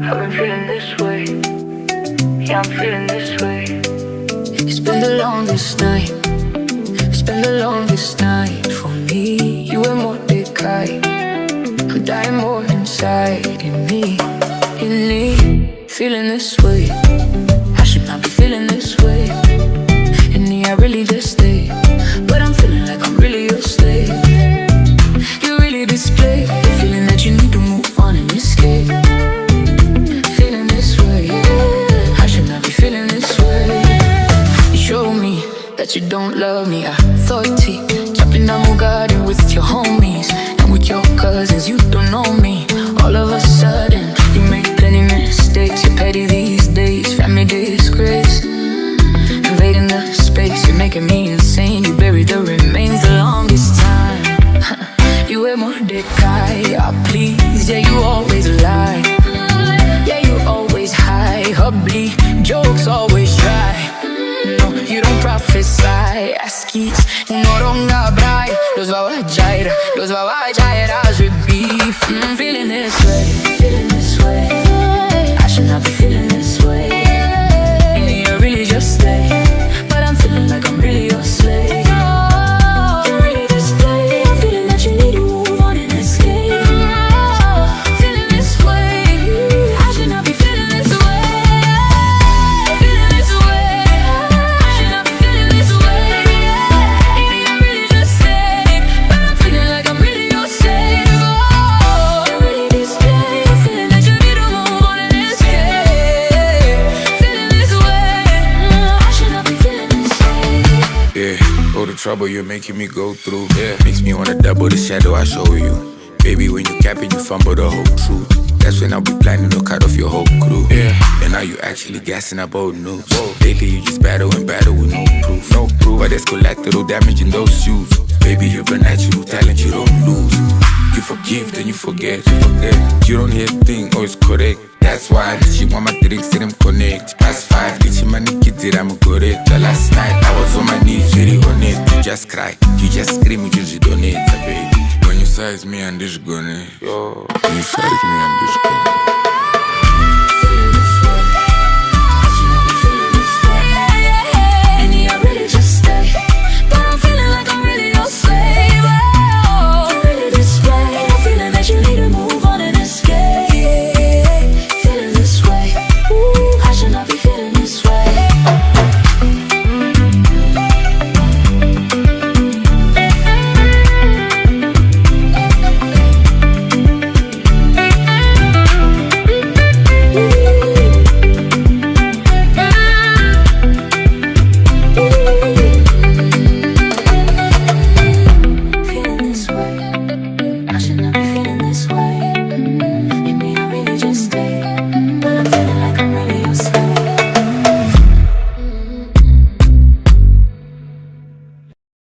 I've been feeling this way. Yeah, I'm feeling this way. It's been the longest night. It's been the longest night for me. You and Mordecai. I'm dying more inside in me. In me, feeling this way. I should not be feeling this way. In me, I really just stay, but I'm feeling like I'm really your slave. You really display the feeling that you need to move on and escape. Feeling this way, yeah. I should not be feeling this way. You show me that you don't love me. I thought jumping on my garden with your homies and with your cousins. You don't know me. All of a sudden, you make plenty mistakes. You're petty these days, family disgrace. Invading the space, you're making me insane. You bury the remains the longest time. You and Mordecai, oh please, yeah, you always lie. Yeah, you always high, hubbly, jokes always dry. No, you don't prophesy, askis, no don't abrai. Los va a jair as we beef. Feeling this way, feeling this way. I should not be feeling this way. And you really just stay, but I'm feeling like I'm really your slave. You really just stay, I'm feeling that you need to move on and escape. Feeling this way, I should not be feeling this way. Feeling this way, I should not be feeling this way. And you really just stay, but I'm feeling like I'm really your slave. You really just stay, feeling that you need to move on and escape. Feeling this way, I should not be feeling this way. Yeah, all the trouble you're making me go through. Yeah, makes me wanna double the shadow I show you. Baby, when you capping, you fumble the whole truth. That's when I'll be planning to cut off your whole crew. Yeah, and now you actually gassing up old news. Whoa. Lately you just battle and battle with no proof. No proof, but there's collateral damage in those shoes. Baby, you have a natural talent you don't lose. You forgive, then you forget. You don't hear a thing, always correct. That's why I she want my drinks, see them connect. Past 5, did she money did I'm good at. The last night I was on my knees, very on it. You just cry, you just scream, you just donate, baby. When you size me and this gun, yo. When you size me and this gun.